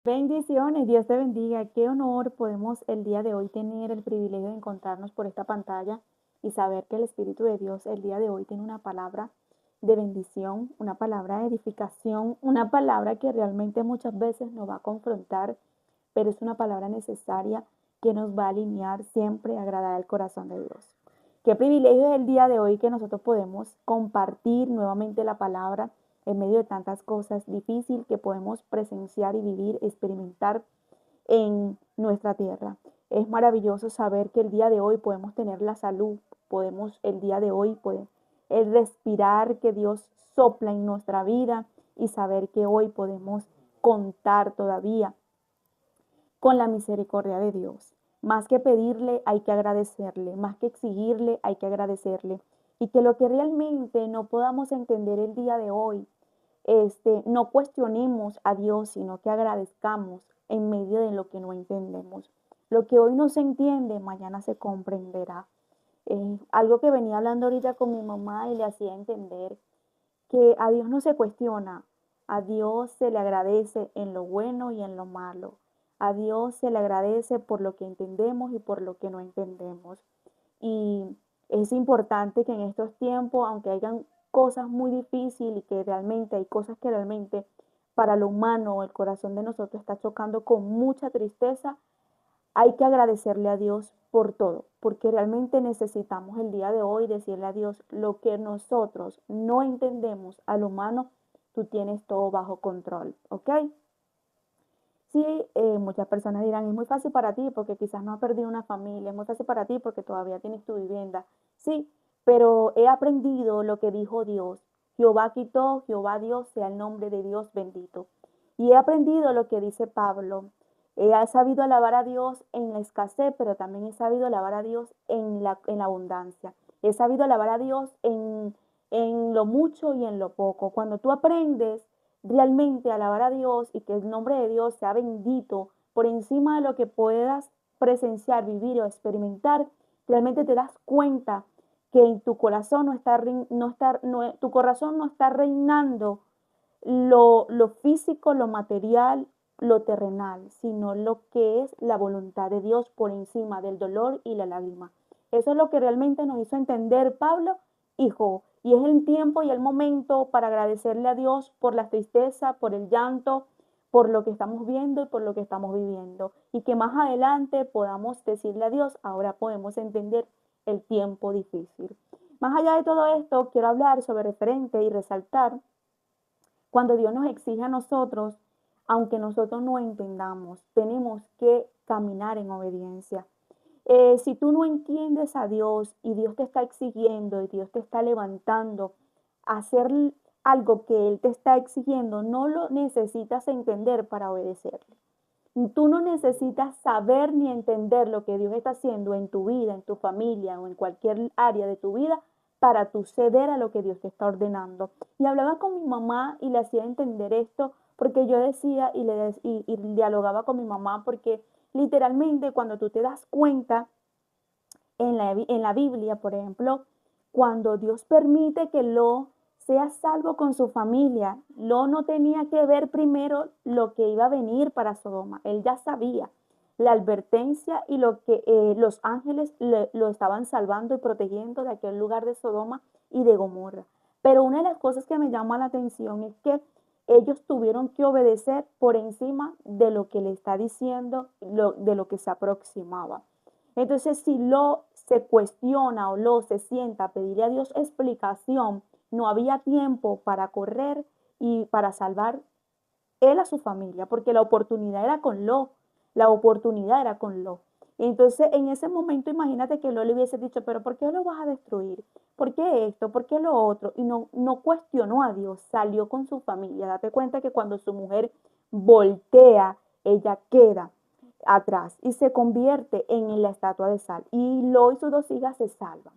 Bendiciones, Dios te bendiga. Qué honor podemos el día de hoy tener el privilegio de encontrarnos por esta pantalla y saber que el Espíritu de Dios el día de hoy tiene una palabra de bendición, una palabra de edificación, una palabra que realmente muchas veces nos va a confrontar, pero es una palabra necesaria que nos va a alinear siempre a agradar al corazón de Dios. Qué privilegio es el día de hoy que nosotros podemos compartir nuevamente la palabra en medio de tantas cosas difíciles que podemos presenciar y vivir, experimentar en nuestra tierra. Es maravilloso saber que el día de hoy podemos tener la salud, podemos el día de hoy poder el respirar que Dios sopla en nuestra vida y saber que hoy podemos contar todavía con la misericordia de Dios. Más que pedirle, hay que agradecerle, más que exigirle, hay que agradecerle. Y que lo que realmente no podamos entender el día de hoy, no cuestionemos a Dios, sino que agradezcamos en medio de lo que no entendemos. Lo que hoy no se entiende, mañana se comprenderá. Algo que venía hablando ahorita con mi mamá y le hacía entender que a Dios no se cuestiona, a Dios se le agradece en lo bueno y en lo malo. A Dios se le agradece por lo que entendemos y por lo que no entendemos. Y es importante que en estos tiempos, aunque hayan cosas muy difíciles y que realmente hay cosas que realmente para lo humano, el corazón de nosotros está chocando con mucha tristeza, hay que agradecerle a Dios por todo, porque realmente necesitamos el día de hoy decirle a Dios lo que nosotros no entendemos al humano, tú tienes todo bajo control, ¿ok? Sí, muchas personas dirán, es muy fácil para ti porque quizás no has perdido una familia, es muy fácil para ti porque todavía tienes tu vivienda. Sí, pero he aprendido lo que dijo Dios. Jehová quitó, Jehová Dios, sea el nombre de Dios bendito. Y he aprendido lo que dice Pablo. He sabido alabar a Dios en la escasez, pero también he sabido alabar a Dios en la abundancia. He sabido alabar a Dios en lo mucho y en lo poco. Cuando tú aprendes realmente alabar a Dios y que el nombre de Dios sea bendito por encima de lo que puedas presenciar, vivir o experimentar, realmente te das cuenta que en tu corazón tu corazón no está reinando lo físico, lo material, lo terrenal, sino lo que es la voluntad de Dios por encima del dolor y la lágrima. Eso es lo que realmente nos hizo entender Pablo, hijo, y es el tiempo y el momento para agradecerle a Dios por la tristeza, por el llanto, por lo que estamos viendo y por lo que estamos viviendo. Y que más adelante podamos decirle a Dios, ahora podemos entender el tiempo difícil. Más allá de todo esto, quiero hablar sobre referente y resaltar cuando Dios nos exige a nosotros, aunque nosotros no entendamos, tenemos que caminar en obediencia. Si tú no entiendes a Dios y Dios te está exigiendo y Dios te está levantando a hacer algo que Él te está exigiendo, no lo necesitas entender para obedecerle. Tú no necesitas saber ni entender lo que Dios está haciendo en tu vida, en tu familia o en cualquier área de tu vida para tú ceder a lo que Dios te está ordenando. Y hablaba con mi mamá y le hacía entender esto porque yo decía y dialogaba con mi mamá porque literalmente cuando tú te das cuenta en la Biblia, por ejemplo, cuando Dios permite que Lot sea salvo con su familia, Lot no tenía que ver primero lo que iba a venir para Sodoma. Él ya sabía la advertencia y lo que los ángeles lo estaban salvando y protegiendo de aquel lugar de Sodoma y de Gomorra. Pero una de las cosas que me llama la atención es que ellos tuvieron que obedecer por encima de lo que le está diciendo, de lo que se aproximaba. Entonces, si lo se cuestiona o lo se sienta a pedirle a Dios explicación, no había tiempo para correr y para salvar él a su familia, porque la oportunidad era con Lot, la oportunidad era con Lot. Entonces, en ese momento, imagínate que Lot le hubiese dicho, pero ¿por qué lo vas a destruir? ¿Por qué esto? ¿Por qué lo otro? Y no cuestionó a Dios, salió con su familia. Date cuenta que cuando su mujer voltea, ella queda atrás y se convierte en la estatua de sal. Y Lot y sus dos hijas se salvan.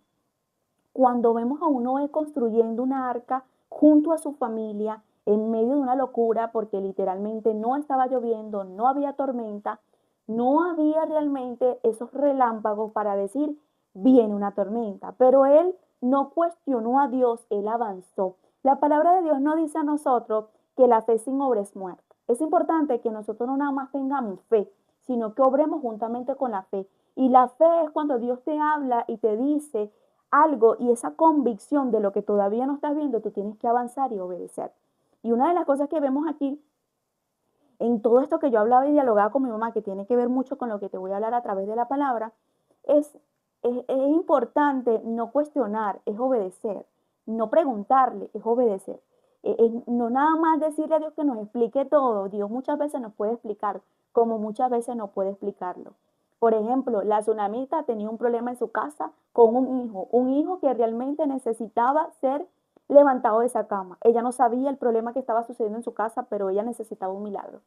Cuando vemos a un Noé construyendo una arca junto a su familia en medio de una locura porque literalmente no estaba lloviendo, no había tormenta, no había realmente esos relámpagos para decir viene una tormenta, pero él no cuestionó a Dios, él avanzó. La palabra de Dios no dice a nosotros que la fe sin obra es muerta. Es importante que nosotros no nada más tengamos fe, sino que obremos juntamente con la fe. Y la fe es cuando Dios te habla y te dice algo y esa convicción de lo que todavía no estás viendo, tú tienes que avanzar y obedecer. Y una de las cosas que vemos aquí, en todo esto que yo hablaba y dialogaba con mi mamá, que tiene que ver mucho con lo que te voy a hablar a través de la palabra, es, es importante no cuestionar, es obedecer. No preguntarle, es obedecer. No nada más decirle a Dios que nos explique todo. Dios muchas veces nos puede explicar, como muchas veces no puede explicarlo. Por ejemplo, la tsunamita tenía un problema en su casa con un hijo que realmente necesitaba ser levantado de esa cama. Ella no sabía el problema que estaba sucediendo en su casa, pero ella necesitaba un milagro.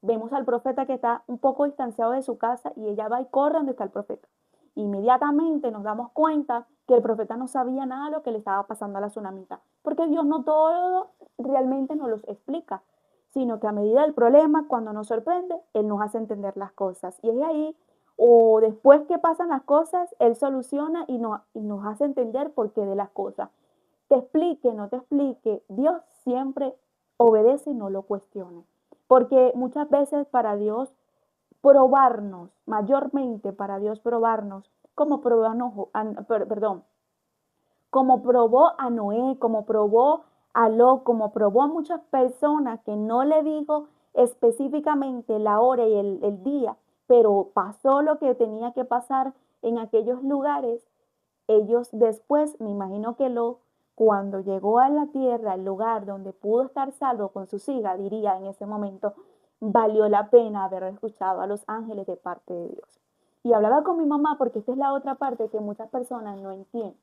Vemos al profeta que está un poco distanciado de su casa y ella va y corre donde está el profeta. Inmediatamente nos damos cuenta que el profeta no sabía nada de lo que le estaba pasando a la tsunamita, porque Dios no todo realmente nos los explica, sino que a medida del problema, cuando nos sorprende, Él nos hace entender las cosas. Y es ahí, o después que pasan las cosas, Él soluciona y nos hace entender por qué de las cosas. Te explique, no te explique, Dios siempre obedece y no lo cuestiona. Porque muchas veces para Dios probarnos, mayormente para Dios probarnos, como perdón, como probó a Noé, como probó a Lot, como probó a muchas personas que no le dijo específicamente la hora y el día, pero pasó lo que tenía que pasar en aquellos lugares. Ellos después, me imagino que cuando llegó a la tierra, el lugar donde pudo estar salvo con sus hijas, diría en ese momento, valió la pena haber escuchado a los ángeles de parte de Dios. Y hablaba con mi mamá porque esta es la otra parte que muchas personas no entienden.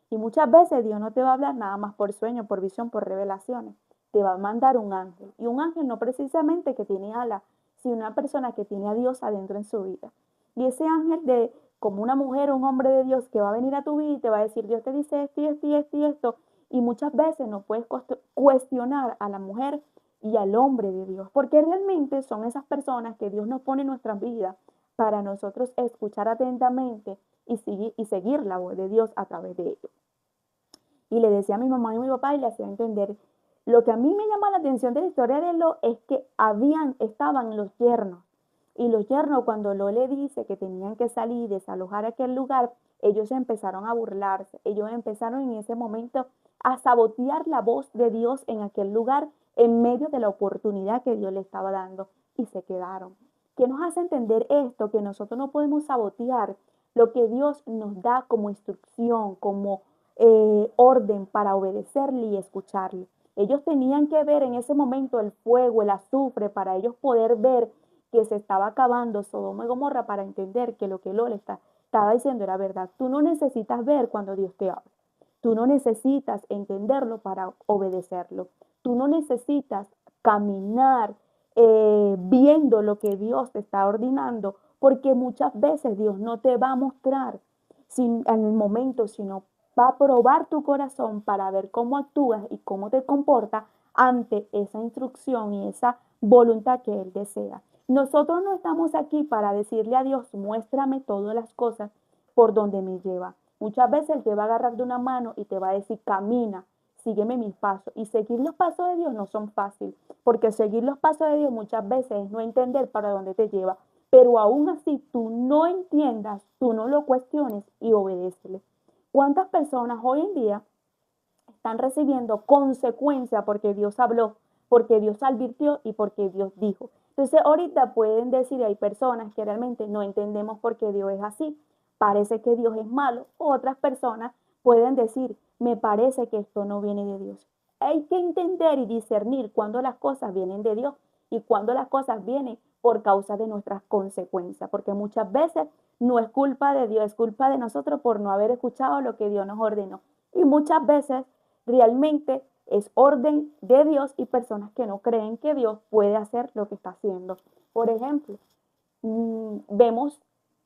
Y muchas veces Dios no te va a hablar nada más por sueño, por visión, por revelaciones. Te va a mandar un ángel. Y un ángel no precisamente que tiene alas, sino una persona que tiene a Dios adentro en su vida. Y ese ángel de como una mujer o un hombre de Dios que va a venir a tu vida y te va a decir, Dios te dice esto y esto y esto y esto. Y muchas veces no puedes cuestionar a la mujer y al hombre de Dios, porque realmente son esas personas que Dios nos pone en nuestras vidas para nosotros escuchar atentamente y seguir la voz de Dios a través de ellos. Y le decía a mi mamá y a mi papá y le hacía entender. Lo que a mí me llama la atención de la historia de Lot es que estaban los yernos. Y los yernos, cuando Lot le dice que tenían que salir y desalojar aquel lugar, ellos empezaron a burlarse. Ellos empezaron en ese momento a sabotear la voz de Dios en aquel lugar en medio de la oportunidad que Dios le estaba dando. Y se quedaron. ¿Qué nos hace entender esto? Que nosotros no podemos sabotear lo que Dios nos da como instrucción, como orden para obedecerle y escucharle. Ellos tenían que ver en ese momento el fuego, el azufre, para ellos poder ver que se estaba acabando Sodoma y Gomorra, para entender que lo que Lola estaba diciendo era verdad. Tú no necesitas ver cuando Dios te habla. Tú no necesitas entenderlo para obedecerlo. Tú no necesitas caminar viendo lo que Dios te está ordenando, porque muchas veces Dios no te va a mostrar en el momento, sino va a probar tu corazón para ver cómo actúas y cómo te comportas ante esa instrucción y esa voluntad que Él desea. Nosotros no estamos aquí para decirle a Dios, muéstrame todas las cosas por donde me lleva. Muchas veces Él te va a agarrar de una mano y te va a decir, camina, sígueme mis pasos. Y seguir los pasos de Dios no son fáciles, porque seguir los pasos de Dios muchas veces es no entender para dónde te lleva. Pero aún así tú no entiendas, tú no lo cuestiones y obedécele. ¿Cuántas personas hoy en día están recibiendo consecuencias porque Dios habló, porque Dios advirtió y porque Dios dijo? Entonces ahorita pueden decir, hay personas que realmente no entendemos por qué Dios es así, parece que Dios es malo. Otras personas pueden decir, me parece que esto no viene de Dios. Hay que entender y discernir cuándo las cosas vienen de Dios y cuándo las cosas vienen por causa de nuestras consecuencias, porque muchas veces no es culpa de Dios, es culpa de nosotros por no haber escuchado lo que Dios nos ordenó. Y muchas veces realmente es orden de Dios y personas que no creen que Dios puede hacer lo que está haciendo. Por ejemplo, vemos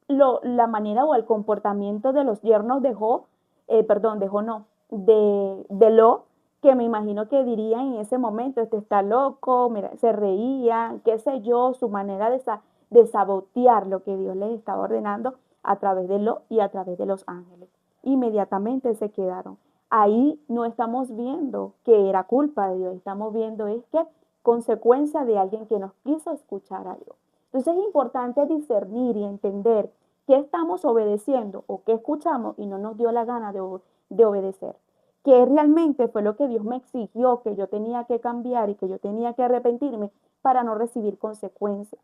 la manera o el comportamiento de los yernos de Job, de Job no, de Lot, que me imagino que dirían en ese momento, este está loco, mira, se reían, qué sé yo, su manera de sabotear lo que Dios les estaba ordenando a través de Lot y a través de los ángeles. Inmediatamente se quedaron. Ahí no estamos viendo que era culpa de Dios, estamos viendo es que consecuencia de alguien que nos quiso escuchar a Dios. Entonces es importante discernir y entender qué estamos obedeciendo o qué escuchamos y no nos dio la gana de obedecer. Que realmente fue lo que Dios me exigió, que yo tenía que cambiar y que yo tenía que arrepentirme para no recibir consecuencias.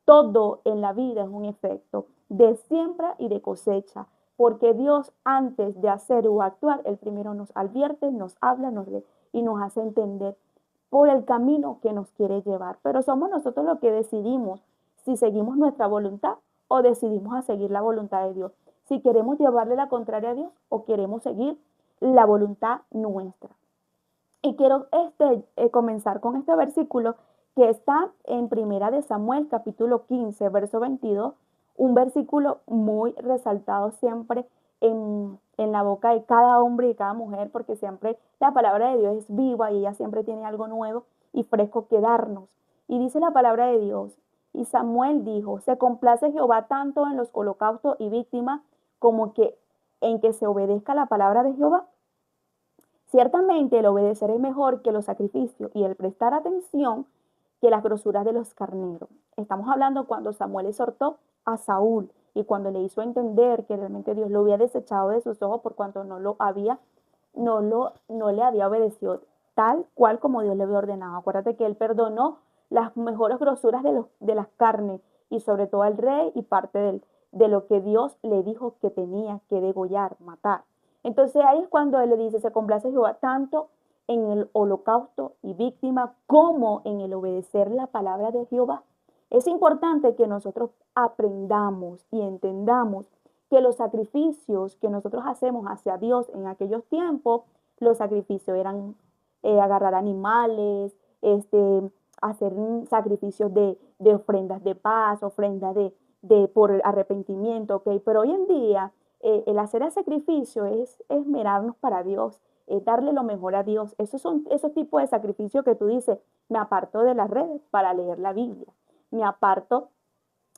Todo en la vida es un efecto de siembra y de cosecha, porque Dios antes de hacer o actuar, Él primero nos advierte, nos habla y nos hace entender por el camino que nos quiere llevar. Pero somos nosotros los que decidimos si seguimos nuestra voluntad o decidimos a seguir la voluntad de Dios. Si queremos llevarle la contraria a Dios o queremos seguir la voluntad nuestra. Y quiero comenzar con este versículo que está en Primera de Samuel, capítulo 15, verso 22, un versículo muy resaltado siempre en la boca de cada hombre y cada mujer, porque siempre la palabra de Dios es viva y ella siempre tiene algo nuevo y fresco que darnos. Y dice la palabra de Dios, y Samuel dijo, se complace Jehová tanto en los holocaustos y víctimas como que en que se obedezca la palabra de Jehová. Ciertamente el obedecer es mejor que los sacrificios y el prestar atención que las grosuras de los carneros. Estamos hablando cuando Samuel exhortó a Saúl y cuando le hizo entender que realmente Dios lo había desechado de sus ojos por cuanto no le había obedecido tal cual como Dios le había ordenado. Acuérdate que él perdonó las mejores grosuras de las carnes y sobre todo al rey y parte de lo que Dios le dijo que tenía que degollar, matar. Entonces ahí es cuando él le dice, se complace Jehová tanto en el holocausto y víctima como en el obedecer la palabra de Jehová. Es importante que nosotros aprendamos y entendamos que los sacrificios que nosotros hacemos hacia Dios en aquellos tiempos, los sacrificios eran agarrar animales, hacer sacrificios de ofrendas de paz, ofrendas por arrepentimiento, ¿ok? Pero hoy en día el hacer el sacrificio es esmerarnos para Dios, es darle lo mejor a Dios. Esos son esos tipos de sacrificios que tú dices, me aparto de las redes para leer la Biblia, me aparto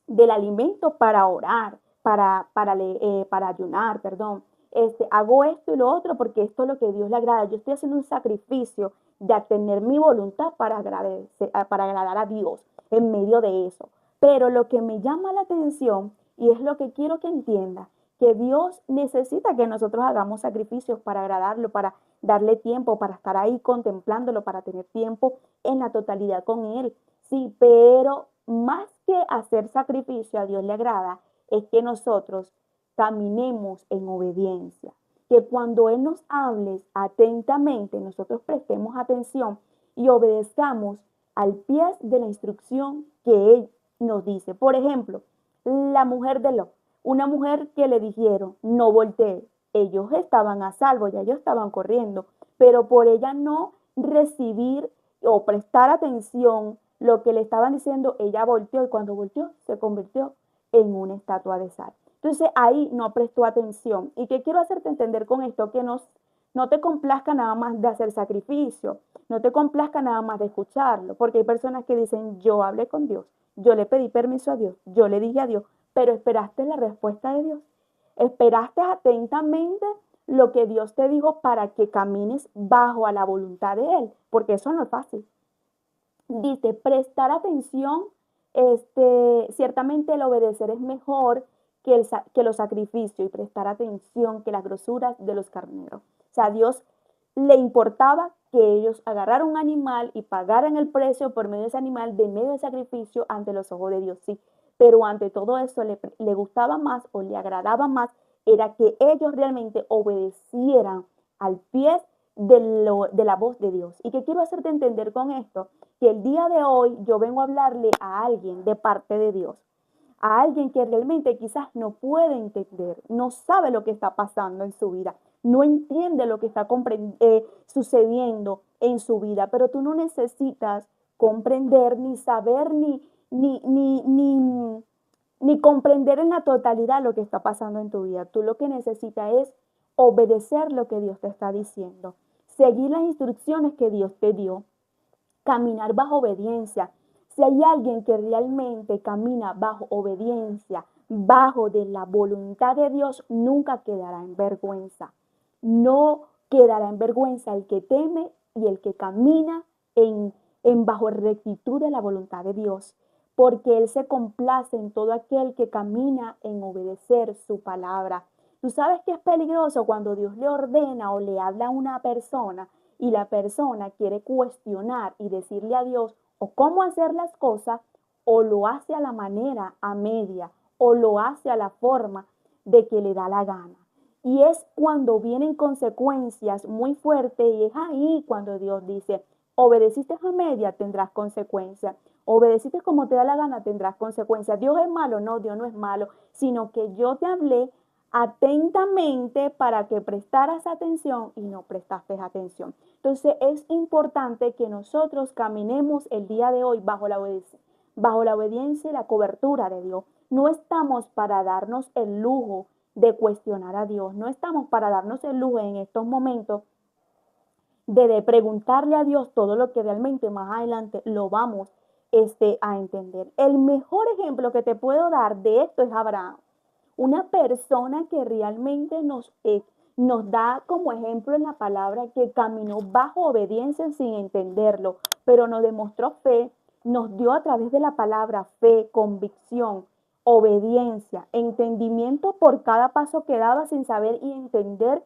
del alimento para orar, para ayunar, perdón. Hago esto y lo otro porque esto es lo que a Dios le agrada. Yo estoy haciendo un sacrificio de tener mi voluntad para agradar a Dios en medio de eso. Pero lo que me llama la atención y es lo que quiero que entienda, que Dios necesita que nosotros hagamos sacrificios para agradarlo, para darle tiempo, para estar ahí contemplándolo, para tener tiempo en la totalidad con Él. Sí, pero más que hacer sacrificio a Dios le agrada, es que nosotros caminemos en obediencia. Que cuando Él nos hable atentamente, nosotros prestemos atención y obedezcamos al pie de la instrucción que Él nos dice. Por ejemplo, la mujer de Lot, una mujer que le dijeron, no voltee. Ellos estaban a salvo, ya ellos estaban corriendo, pero por ella no recibir o prestar atención lo que le estaban diciendo, ella volteó y cuando volteó se convirtió en una estatua de sal. Entonces ahí no prestó atención. ¿Y qué quiero hacerte entender con esto? Que no te complazca nada más de hacer sacrificio, no te complazca nada más de escucharlo, porque hay personas que dicen, yo hablé con Dios, yo le pedí permiso a Dios, yo le dije a Dios, pero esperaste la respuesta de Dios, esperaste atentamente lo que Dios te dijo para que camines bajo a la voluntad de Él, porque eso no es fácil. Dice, prestar atención, ciertamente el obedecer es mejor que los sacrificios y prestar atención que las grosuras de los carneros. O sea, a Dios le importaba que ellos agarraran un animal y pagaran el precio por medio de ese animal, de medio de sacrificio ante los ojos de Dios, sí. Pero ante todo eso le gustaba más o le agradaba más, era que ellos realmente obedecieran al pie de la voz de Dios. ¿Y qué quiero hacerte entender con esto? Que el día de hoy yo vengo a hablarle a alguien de parte de Dios, a alguien que realmente quizás no puede entender, no sabe lo que está pasando en su vida, no entiende lo que está sucediendo en su vida, pero tú no necesitas comprender ni saber ni comprender en la totalidad lo que está pasando en tu vida. Tú lo que necesitas es obedecer lo que Dios te está diciendo, seguir las instrucciones que Dios te dio, caminar bajo obediencia. Si hay alguien que realmente camina bajo obediencia, bajo de la voluntad de Dios, nunca quedará en vergüenza. No quedará en vergüenza el que teme y el que camina bajo rectitud de la voluntad de Dios, porque Él se complace en todo aquel que camina en obedecer su palabra. Tú sabes que es peligroso cuando Dios le ordena o le habla a una persona y la persona quiere cuestionar y decirle a Dios o cómo hacer las cosas, o lo hace a la manera, a media, o lo hace a la forma de que le da la gana. Y es cuando vienen consecuencias muy fuertes y es ahí cuando Dios dice, obedeciste a media, tendrás consecuencias. Obedeciste como te da la gana, tendrás consecuencias. Dios es malo, no, Dios no es malo, sino que yo te hablé atentamente para que prestaras atención y no prestaste atención. Entonces es importante que nosotros caminemos el día de hoy bajo la obediencia y la cobertura de Dios. No estamos para darnos el lujo de cuestionar a Dios, no estamos para darnos el lujo en estos momentos de preguntarle a Dios todo lo que realmente más adelante lo vamos a entender. El mejor ejemplo que te puedo dar de esto es Abraham, una persona que realmente nos da como ejemplo en la palabra que caminó bajo obediencia sin entenderlo, pero nos demostró fe, nos dio a través de la palabra fe, convicción, obediencia, entendimiento por cada paso que daba sin saber y entender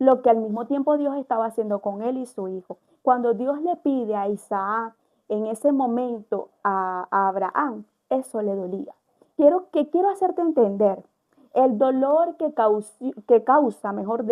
lo que al mismo tiempo Dios estaba haciendo con él y su hijo. Cuando Dios le pide a Isaac en ese momento a Abraham, eso le dolía. Quiero hacerte entender el dolor que causa, mejor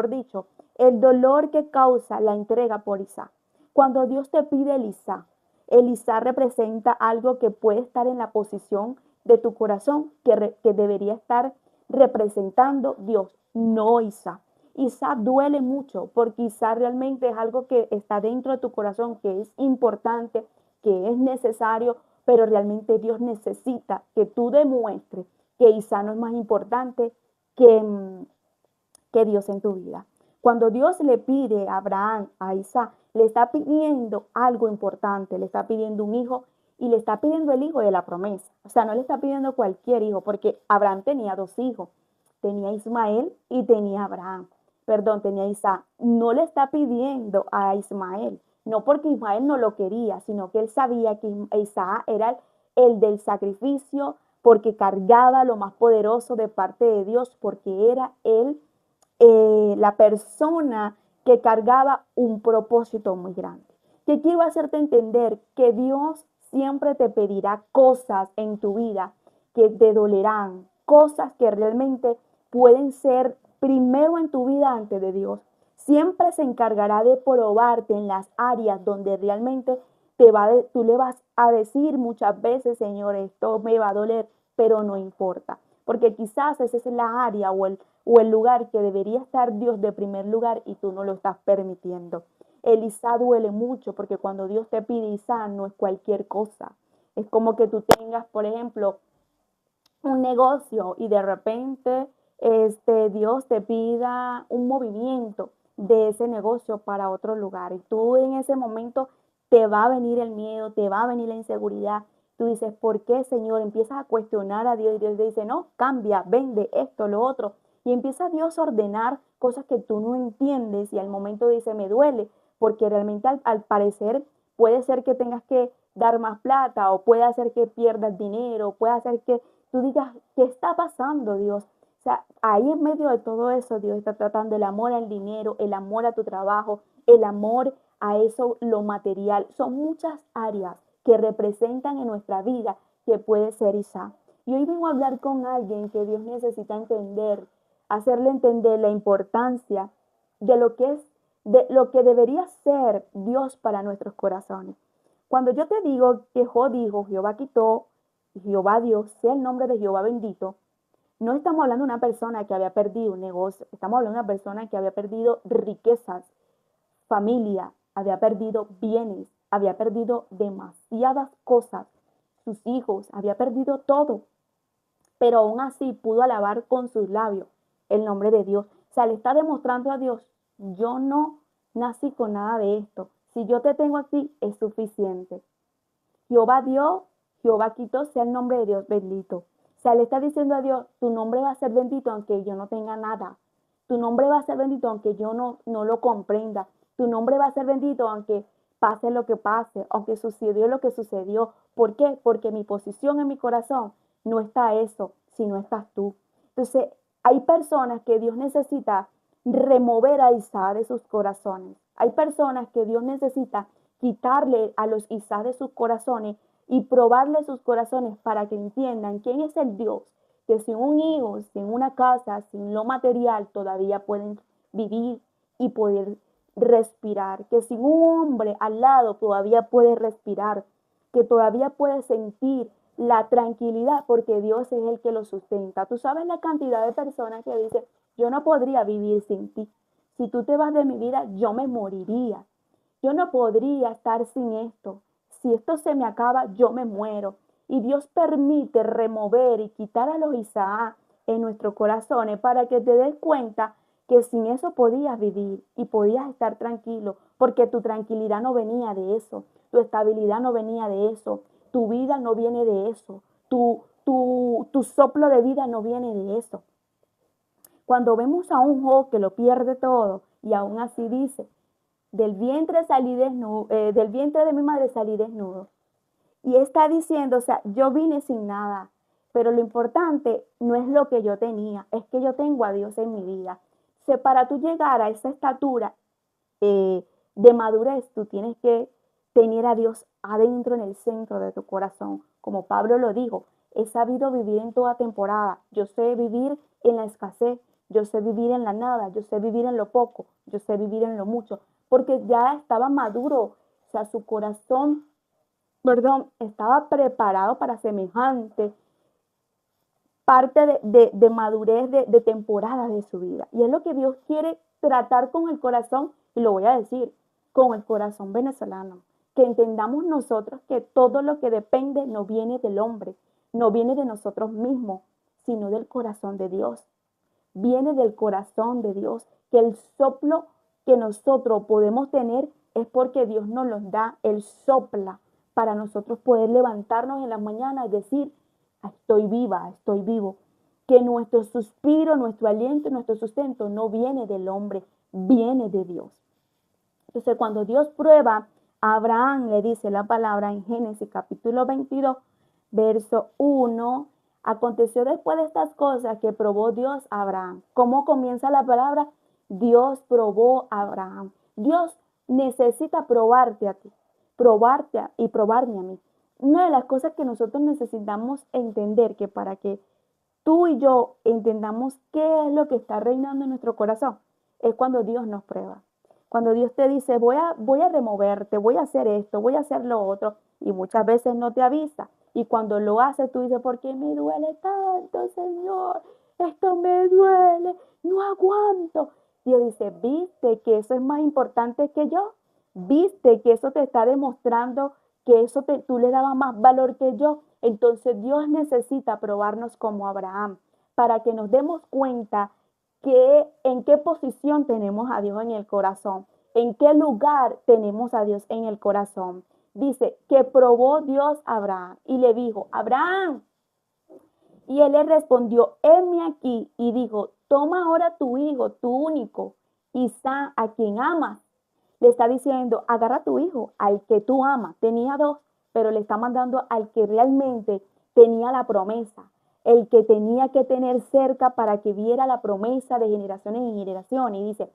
dicho, el dolor que causa la entrega por Isaac. Cuando Dios te pide el Isaac representa algo que puede estar en la posición de tu corazón que debería estar representando Dios, no Isaac. Isaac duele mucho porque Isaac realmente es algo que está dentro de tu corazón, que es importante, que es necesario, pero realmente Dios necesita que tú demuestres que Isaac no es más importante que Dios en tu vida. Cuando Dios le pide a Abraham, a Isaac, le está pidiendo algo importante, le está pidiendo un hijo y le está pidiendo el hijo de la promesa. O sea, no le está pidiendo cualquier hijo, porque Abraham tenía dos hijos, tenía Ismael y tenía Abraham. Perdón, tenía Isaac. No le está pidiendo a Ismael, no porque Ismael no lo quería, sino que él sabía que Isaac era el del sacrificio, porque cargaba lo más poderoso de parte de Dios, porque era él la persona que cargaba un propósito muy grande. Que quiero hacerte entender que Dios siempre te pedirá cosas en tu vida que te dolerán, cosas que realmente pueden ser primero en tu vida antes de Dios. Siempre se encargará de probarte en las áreas donde realmente tú le vas a decir muchas veces, Señor, esto me va a doler, pero no importa, porque quizás esa es la área o el lugar que debería estar Dios de primer lugar y tú no lo estás permitiendo. El Isaac duele mucho porque cuando Dios te pide Isaac no es cualquier cosa. Es como que tú tengas, por ejemplo, un negocio y de repente Dios te pida un movimiento de ese negocio para otro lugar. Y tú en ese momento te va a venir el miedo, te va a venir la inseguridad. Tú dices, ¿por qué, Señor? Empiezas a cuestionar a Dios y Dios te dice, no, cambia, vende esto, lo otro. Y empieza Dios a ordenar cosas que tú no entiendes y al momento dice, me duele, porque realmente al parecer puede ser que tengas que dar más plata o puede hacer que pierdas dinero, puede hacer que tú digas, ¿qué está pasando, Dios? O sea, ahí en medio de todo eso, Dios está tratando el amor al dinero, el amor a tu trabajo, el amor a eso, lo material. Son muchas áreas que representan en nuestra vida que puede ser Isaac. Y hoy vengo a hablar con alguien que Dios necesita entender, hacerle entender la importancia de lo que es, de lo que debería ser Dios para nuestros corazones. Cuando yo te digo que Jehová quitó, Jehová Dios, sea el nombre de Jehová bendito, no estamos hablando de una persona que había perdido un negocio, estamos hablando de una persona que había perdido riquezas, familia, había perdido bienes, había perdido demasiadas cosas, sus hijos, había perdido todo, pero aún así pudo alabar con sus labios el nombre de Dios. O sea, le está demostrando a Dios, yo no nací con nada de esto, si yo te tengo aquí es suficiente. Jehová dio, Jehová quitó, sea el nombre de Dios bendito. O sea, le está diciendo a Dios, tu nombre va a ser bendito aunque yo no tenga nada. Tu nombre va a ser bendito aunque yo no lo comprenda. Tu nombre va a ser bendito aunque pase lo que pase, aunque sucedió lo que sucedió. ¿Por qué? Porque mi posición en mi corazón no está eso, sino estás tú. Entonces, hay personas que Dios necesita remover a Isaac de sus corazones. Hay personas que Dios necesita quitarle a los Isaac de sus corazones y probarle sus corazones para que entiendan quién es el Dios, que sin un hijo, sin una casa, sin lo material, todavía pueden vivir y poder respirar, que sin un hombre al lado todavía puede respirar, que todavía puede sentir la tranquilidad porque Dios es el que lo sustenta. Tú sabes la cantidad de personas que dicen, yo no podría vivir sin ti. Si tú te vas de mi vida, yo me moriría. Yo no podría estar sin esto. Si esto se me acaba, yo me muero. Y Dios permite remover y quitar a los Isaac en nuestros corazones para que te des cuenta que sin eso podías vivir y podías estar tranquilo, porque tu tranquilidad no venía de eso, tu estabilidad no venía de eso, tu vida no viene de eso, tu soplo de vida no viene de eso. Cuando vemos a un Job que lo pierde todo y aún así dice, del vientre salí desnudo, del vientre de mi madre salí desnudo. Y está diciendo, o sea, yo vine sin nada, pero lo importante no es lo que yo tenía, es que yo tengo a Dios en mi vida. O sea, para tú llegar a esa estatura de madurez, tú tienes que tener a Dios adentro en el centro de tu corazón. Como Pablo lo dijo, he sabido vivir en toda temporada. Yo sé vivir en la escasez, yo sé vivir en la nada, yo sé vivir en lo poco, yo sé vivir en lo mucho, porque ya estaba maduro, o sea, su corazón, perdón, estaba preparado para semejante parte de madurez de temporada de su vida. Y es lo que Dios quiere tratar con el corazón, y lo voy a decir, con el corazón venezolano. Que entendamos nosotros que todo lo que depende no viene del hombre, no viene de nosotros mismos, sino del corazón de Dios. Viene del corazón de Dios, que el soplo que nosotros podemos tener es porque Dios nos los da, Él sopla para nosotros poder levantarnos en la mañana y decir, estoy viva, estoy vivo. Que nuestro suspiro, nuestro aliento, nuestro sustento no viene del hombre, viene de Dios. Entonces, cuando Dios prueba a Abraham, le dice la palabra en Génesis capítulo 22, verso 1, aconteció después de estas cosas que probó Dios a Abraham. ¿Cómo comienza la palabra? Dios probó a Abraham. Dios necesita probarte a ti, y probarme a mí. Una de las cosas que nosotros necesitamos entender, que para que tú y yo entendamos qué es lo que está reinando en nuestro corazón, es cuando Dios nos prueba. Cuando Dios te dice, voy a removerte, voy a hacer esto, voy a hacer lo otro, y muchas veces no te avisa. Y cuando lo hace, tú dices, ¿por qué me duele tanto, Señor? Esto me duele, no aguanto. Dios dice, ¿viste que eso es más importante que yo? ¿Viste que eso te está demostrando que tú le dabas más valor que yo? Entonces Dios necesita probarnos como Abraham para que nos demos cuenta en qué posición tenemos a Dios en el corazón, en qué lugar tenemos a Dios en el corazón. Dice que probó Dios a Abraham y le dijo, Abraham, y él le respondió, heme aquí, y dijo, toma ahora tu hijo, tu único, Isaac, a quien amas. Le está diciendo, agarra a tu hijo, al que tú amas. Tenía dos, pero le está mandando al que realmente tenía la promesa, el que tenía que tener cerca para que viera la promesa de generaciones en generaciones. Y dice,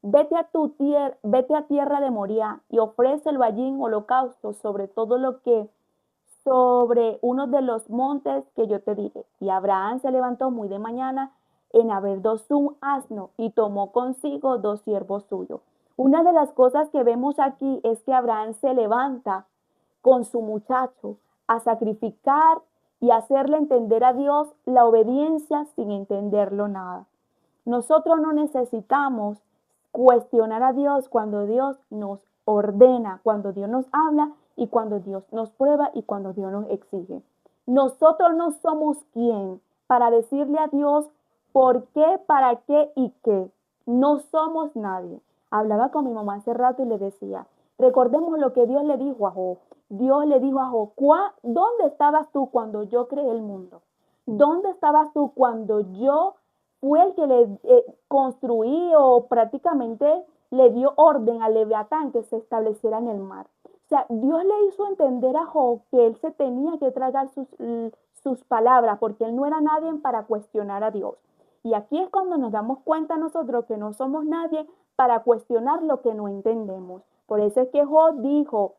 vete a tierra de Moriah y ofrécelo allí en holocausto sobre uno de los montes que yo te dije. Y Abraham se levantó muy de mañana en haber un asno y tomó consigo 2 siervos suyos. Una de las cosas que vemos aquí es que Abraham se levanta con su muchacho a sacrificar y hacerle entender a Dios la obediencia sin entenderlo nada. Nosotros no necesitamos cuestionar a Dios cuando Dios nos ordena, cuando Dios nos habla y cuando Dios nos prueba y cuando Dios nos exige. Nosotros no somos quien para decirle a Dios por qué, para qué y qué. No somos nadie. Hablaba con mi mamá hace rato y le decía, recordemos lo que Dios le dijo a Job. Dios le dijo a Job, ¿dónde estabas tú cuando yo creé el mundo? ¿Dónde estabas tú cuando yo fui el que le construí o prácticamente le dio orden al Leviatán que se estableciera en el mar. O sea, Dios le hizo entender a Job que él se tenía que tragar sus palabras porque él no era nadie para cuestionar a Dios. Y aquí es cuando nos damos cuenta nosotros que no somos nadie para cuestionar lo que no entendemos. Por eso es que Job dijo,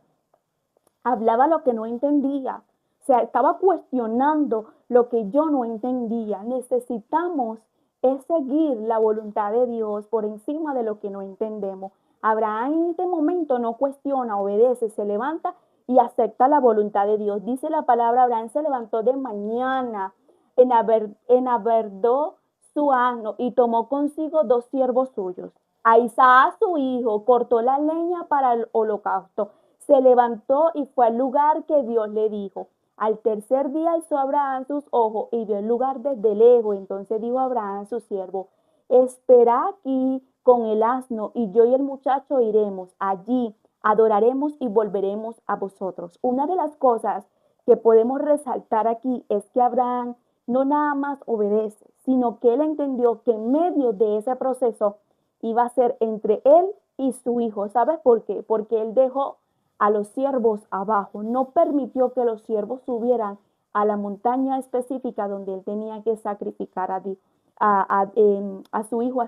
hablaba lo que no entendía. O sea, estaba cuestionando lo que yo no entendía. Necesitamos es seguir la voluntad de Dios por encima de lo que no entendemos. Abraham en este momento no cuestiona, obedece, se levanta y acepta la voluntad de Dios. Dice la palabra, Abraham se levantó de mañana, enaverdó su asno y tomó consigo 2 siervos suyos. A Isaac su hijo cortó la leña para el holocausto. Se levantó y fue al lugar que Dios le dijo. Al tercer día alzó Abraham sus ojos y vio el lugar desde lejos. Entonces dijo Abraham a su siervo, espera aquí con el asno y yo y el muchacho iremos allí, adoraremos y volveremos a vosotros. Una de las cosas que podemos resaltar aquí es que Abraham no nada más obedece, sino que él entendió que en medio de ese proceso iba a ser entre él y su hijo. ¿Sabes por qué? Porque él dejó a los siervos abajo, no permitió que los siervos subieran a la montaña específica donde él tenía que sacrificar a su hijo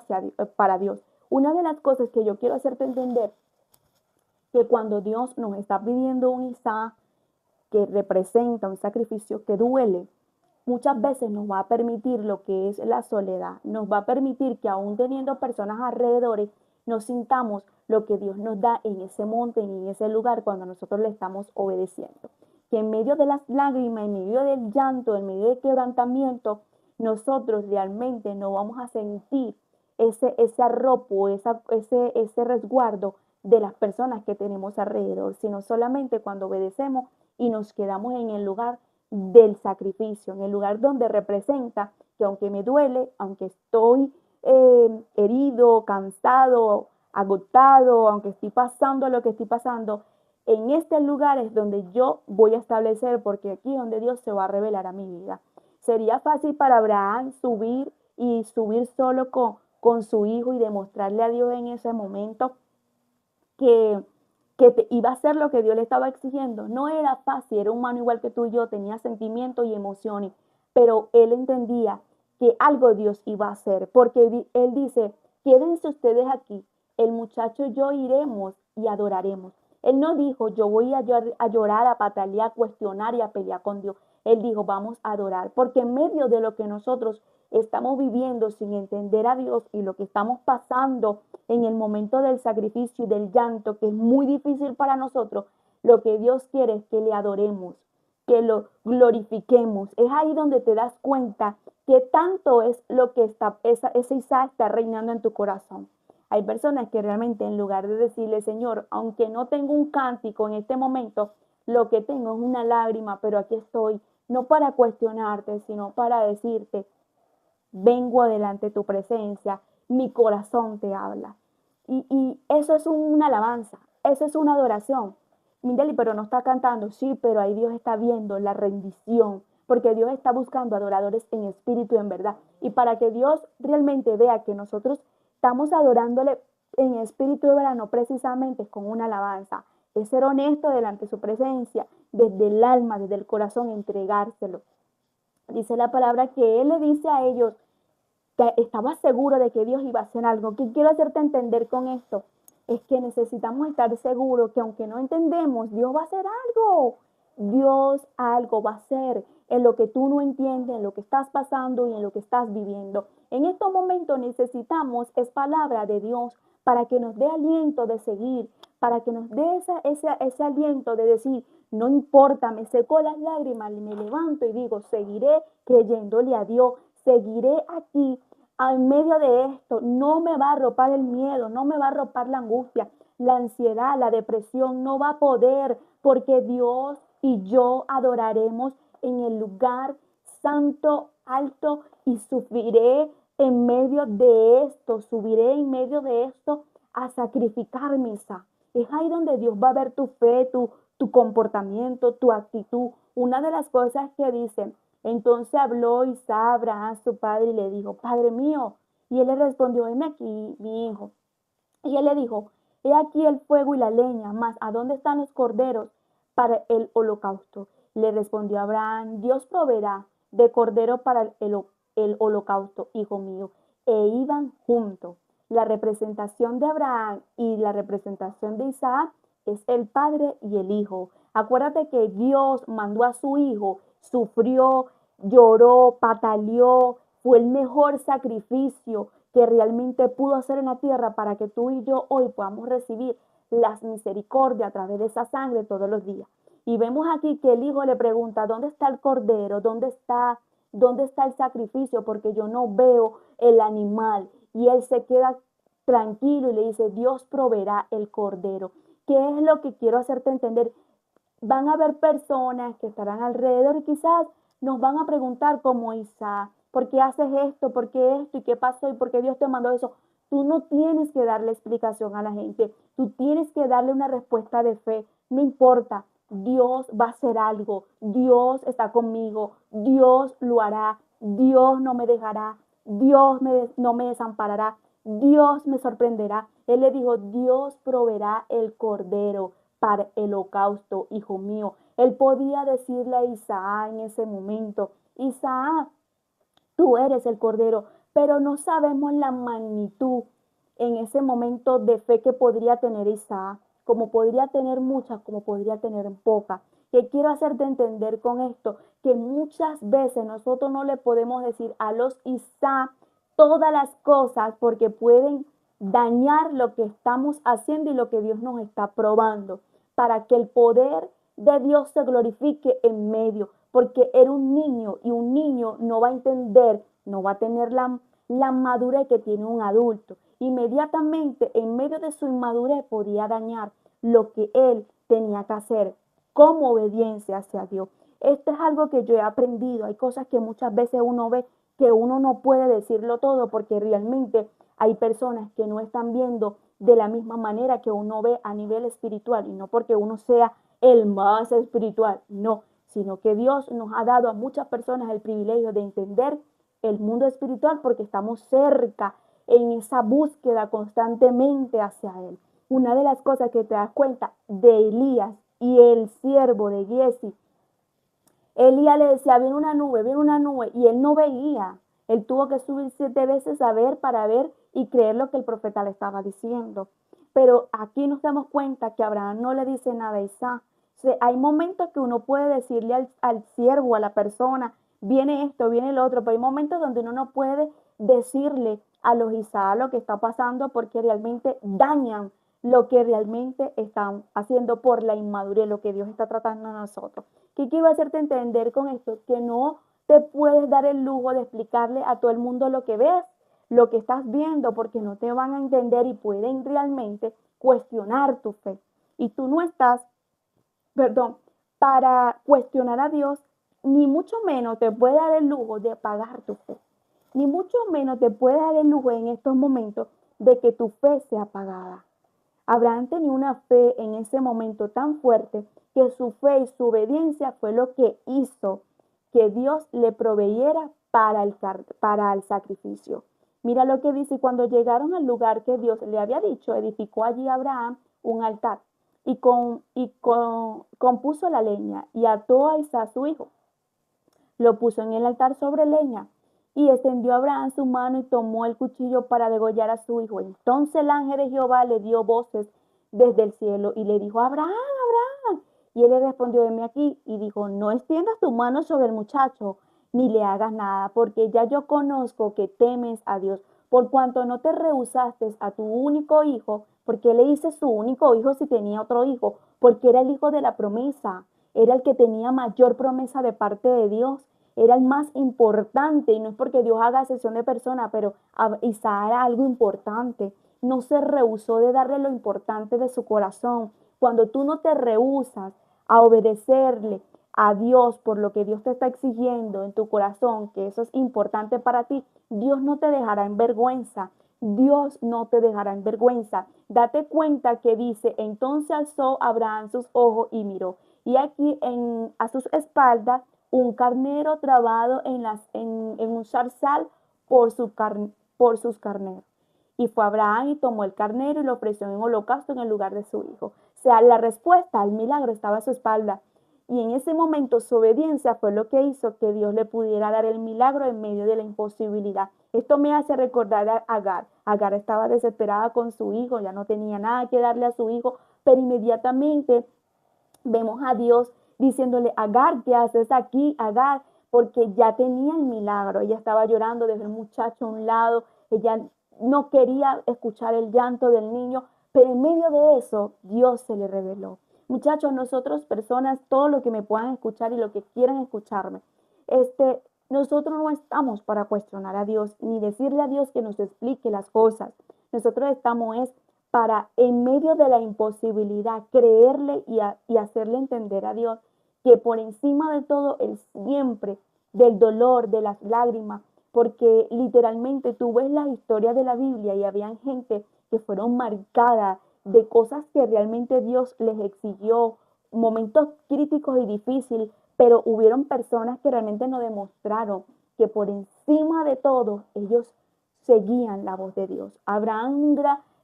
para Dios. Una de las cosas que yo quiero hacerte entender, que cuando Dios nos está pidiendo un Isaac que representa un sacrificio que duele, muchas veces nos va a permitir lo que es la soledad, nos va a permitir que aún teniendo personas alrededor, nos sintamos lo que Dios nos da en ese monte, en ese lugar, cuando nosotros le estamos obedeciendo. Que en medio de las lágrimas, en medio del llanto, en medio del quebrantamiento, nosotros realmente no vamos a sentir ese arropo, ese resguardo de las personas que tenemos alrededor, sino solamente cuando obedecemos y nos quedamos en el lugar del sacrificio, en el lugar donde representa que aunque me duele, aunque estoy herido, cansado, agotado, aunque estoy pasando lo que estoy pasando, en este lugar es donde yo voy a establecer, porque aquí es donde Dios se va a revelar a mi vida. Sería fácil para Abraham subir solo con su hijo y demostrarle a Dios en ese momento que iba a hacer lo que Dios le estaba exigiendo. No era fácil, era humano igual que tú y yo, tenía sentimientos y emociones, pero él entendía que algo Dios iba a hacer, porque él dice, quédense ustedes aquí, el muchacho y yo iremos y adoraremos. Él no dijo, yo voy a llorar, a patalear, a cuestionar y a pelear con Dios. Él dijo, vamos a adorar, porque en medio de lo que nosotros estamos viviendo sin entender a Dios y lo que estamos pasando en el momento del sacrificio y del llanto, que es muy difícil para nosotros, lo que Dios quiere es que le adoremos, que lo glorifiquemos. Es ahí donde te das cuenta que tanto es lo que ese Isaac está reinando en tu corazón. Hay personas que realmente en lugar de decirle, Señor, aunque no tengo un cántico en este momento, lo que tengo es una lágrima, pero aquí estoy, no para cuestionarte, sino para decirte, vengo adelante de tu presencia, mi corazón te habla. Y eso es una alabanza, eso es una adoración. Mindeli, pero no está cantando, sí, pero ahí Dios está viendo la rendición, porque Dios está buscando adoradores en espíritu y en verdad. Y para que Dios realmente vea que nosotros estamos adorándole en espíritu y verdad, no precisamente con una alabanza, es ser honesto delante de su presencia, desde el alma, desde el corazón, entregárselo. Dice la palabra que Él le dice a ellos que estaba seguro de que Dios iba a hacer algo. ¿Qué quiero hacerte entender con esto? Es que necesitamos estar seguros que aunque no entendemos, Dios va a hacer algo. Dios algo va a hacer en lo que tú no entiendes, en lo que estás pasando y en lo que estás viviendo. En estos momentos necesitamos es palabra de Dios para que nos dé aliento de seguir, para que nos dé ese aliento de decir, no importa, me seco las lágrimas, me levanto y digo, seguiré creyéndole a Dios, seguiré aquí en medio de esto. No me va a arropar el miedo, no me va a arropar la angustia, la ansiedad, la depresión, no va a poder, porque Dios y yo adoraremos en el lugar santo, alto, y subiré en medio de esto, subiré en medio de esto a sacrificar misa. Es ahí donde Dios va a ver tu fe, tu comportamiento, tu actitud. Una de las cosas que dicen, entonces habló Isaac a Abraham, su padre, y le dijo, Padre mío. Y él le respondió, heme aquí, mi hijo. Y él le dijo, he aquí el fuego y la leña, mas ¿a dónde están los corderos para el holocausto? Le respondió Abraham, Dios proveerá de cordero para el holocausto, hijo mío. E iban juntos. La representación de Abraham y la representación de Isaac es el padre y el hijo. Acuérdate que Dios mandó a su hijo, sufrió, lloró, pataleó, fue el mejor sacrificio que realmente pudo hacer en la tierra para que tú y yo hoy podamos recibir las misericordias a través de esa sangre todos los días. Y vemos aquí que el hijo le pregunta, ¿dónde está el cordero? ¿Dónde está el sacrificio? Porque yo no veo el animal. Y él se queda tranquilo y le dice, Dios proveerá el cordero. ¿Qué es lo que quiero hacerte entender? Van a haber personas que estarán alrededor y quizás nos van a preguntar como Isaac, ¿por qué haces esto? ¿Por qué esto? ¿Y qué pasó? ¿Y por qué Dios te mandó eso? Tú no tienes que darle explicación a la gente, tú tienes que darle una respuesta de fe, no importa, Dios va a hacer algo, Dios está conmigo, Dios lo hará, Dios no me dejará, no me desamparará, Dios me sorprenderá. Él le dijo, Dios proveerá el cordero para el holocausto, hijo mío. Él podía decirle a Isaac en ese momento, Isaac, tú eres el cordero, pero no sabemos la magnitud en ese momento de fe que podría tener Isaac, como podría tener muchas, como podría tener pocas. Que quiero hacerte entender con esto, que muchas veces nosotros no le podemos decir a los Isaac todas las cosas porque pueden dañar lo que estamos haciendo y lo que Dios nos está probando, para que el poder de Dios se glorifique en medio, porque era un niño y un niño no va a entender, no va a tener la madurez que tiene un adulto. Inmediatamente, en medio de su inmadurez, podía dañar lo que él tenía que hacer como obediencia hacia Dios. Esto es algo que yo he aprendido. Hay cosas que muchas veces uno ve que uno no puede decirlo todo porque realmente hay personas que no están viendo de la misma manera que uno ve a nivel espiritual, y no porque uno sea el más espiritual, no, sino que Dios nos ha dado a muchas personas el privilegio de entender el mundo espiritual porque estamos cerca en esa búsqueda constantemente hacia Él. Una de las cosas que te das cuenta de Elías y el siervo de Giesi, Elías le decía, viene una nube, y él no veía. Él tuvo que subir 7 veces a ver para ver y creer lo que el profeta le estaba diciendo. Pero aquí nos damos cuenta que Abraham no le dice nada a Isaac. O sea, hay momentos que uno puede decirle al siervo, a la persona, viene esto, viene lo otro, pero hay momentos donde uno no puede decirle a los Isaac lo que está pasando porque realmente dañan lo que realmente están haciendo por la inmadurez, lo que Dios está tratando a nosotros. ¿Qué quiero hacerte entender con esto? Que no te puedes dar el lujo de explicarle a todo el mundo lo que ves, lo que estás viendo, porque no te van a entender y pueden realmente cuestionar tu fe. Y tú no estás, perdón, para cuestionar a Dios, ni mucho menos te puede dar el lujo de apagar tu fe, ni mucho menos te puede dar el lujo en estos momentos de que tu fe sea apagada. Abraham tenía una fe en ese momento tan fuerte que su fe y su obediencia fue lo que hizo que Dios le proveyera para el sacrificio. Mira lo que dice, cuando llegaron al lugar que Dios le había dicho, edificó allí Abraham un altar y compuso la leña y ató a Isaac su hijo. Lo puso en el altar sobre leña y extendió Abraham su mano y tomó el cuchillo para degollar a su hijo. Entonces el ángel de Jehová le dio voces desde el cielo y le dijo, Abraham, Abraham. Y él le respondió, heme aquí. Y dijo, no extiendas tu mano sobre el muchacho, ni le hagas nada, porque ya yo conozco que temes a Dios, por cuanto no te rehusaste a tu único hijo. Porque le hice su único hijo si tenía otro hijo, porque era el hijo de la promesa, era el que tenía mayor promesa de parte de Dios, era el más importante, y no es porque Dios haga excepción de persona, pero Isaac era algo importante. No se rehusó de darle lo importante de su corazón. Cuando tú no te rehusas a obedecerle a Dios por lo que Dios te está exigiendo en tu corazón, que eso es importante para ti, Dios no te dejará en vergüenza. Dios no te dejará en vergüenza. Date cuenta que dice, entonces alzó Abraham sus ojos y miró. Y aquí a sus espaldas un carnero trabado en un zarzal por sus carneros. Y fue Abraham y tomó el carnero y lo ofreció en holocausto en el lugar de su hijo. O sea, la respuesta al milagro estaba a su espalda. Y en ese momento su obediencia fue lo que hizo que Dios le pudiera dar el milagro en medio de la imposibilidad. Esto me hace recordar a Agar. Agar estaba desesperada con su hijo, ya no tenía nada que darle a su hijo, pero inmediatamente vemos a Dios diciéndole: Agar, ¿qué haces aquí, Agar? Porque ya tenía el milagro. Ella estaba llorando, desde el muchacho a un lado, ella no quería escuchar el llanto del niño, pero en medio de eso Dios se le reveló. Muchachos, nosotros personas, todo lo que me puedan escuchar y lo que quieran escucharme, nosotros no estamos para cuestionar a Dios ni decirle a Dios que nos explique las cosas. Nosotros estamos para, en medio de la imposibilidad, creerle y hacerle entender a Dios que por encima de todo, Él siempre, del dolor, de las lágrimas, porque literalmente tú ves las historias de la Biblia y habían gente que fueron marcadas de cosas que realmente Dios les exigió, momentos críticos y difíciles, pero hubieron personas que realmente nos demostraron que por encima de todo ellos seguían la voz de Dios. Abraham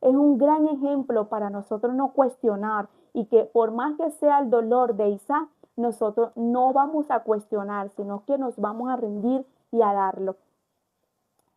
es un gran ejemplo para nosotros no cuestionar, y que por más que sea el dolor de Isaac, nosotros no vamos a cuestionar, sino que nos vamos a rendir y a darlo.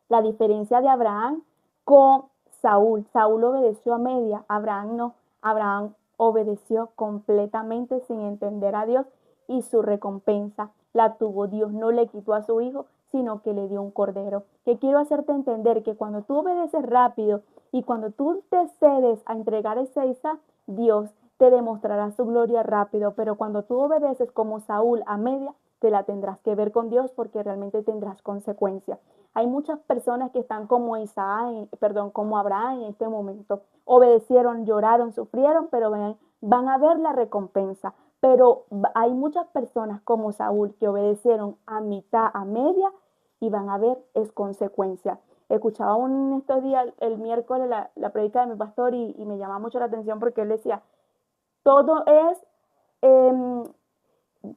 La diferencia de Abraham con Saúl: Saúl obedeció a media, Abraham no. Abraham obedeció completamente sin entender a Dios, y su recompensa la tuvo. Dios no le quitó a su hijo, sino que le dio un cordero. Que quiero hacerte entender que cuando tú obedeces rápido y cuando tú te cedes a entregar ese Isaac, Dios te demostrará su gloria rápido, pero cuando tú obedeces como Saúl a media, te la tendrás que ver con Dios, porque realmente tendrás consecuencias. Hay muchas personas que están como como Abraham en este momento. Obedecieron, lloraron, sufrieron, pero van a ver la recompensa. Pero hay muchas personas como Saúl que obedecieron a mitad, a media, y van a ver es consecuencia. Escuchaba estos días, el miércoles, la predica de mi pastor, y me llama mucho la atención porque él decía: todo eh,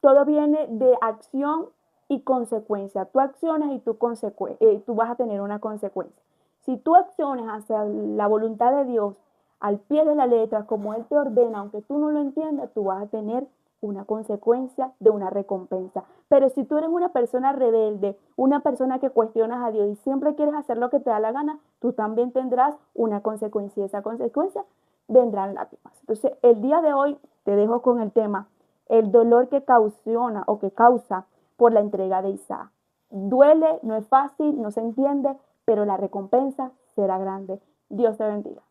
todo viene de acción y consecuencia. Tú accionas y tú vas a tener una consecuencia. Si tú accionas hacia la voluntad de Dios, al pie de la letra, como Él te ordena, aunque tú no lo entiendas, tú vas a tener una consecuencia de una recompensa. Pero si tú eres una persona rebelde, una persona que cuestionas a Dios y siempre quieres hacer lo que te da la gana, tú también tendrás una consecuencia, y esa consecuencia vendrán lágrimas. Entonces, el día de hoy te dejo con el tema: el dolor que ocasiona o que causa por la entrega de Isaac. Duele, no es fácil, no se entiende, pero la recompensa será grande. Dios te bendiga.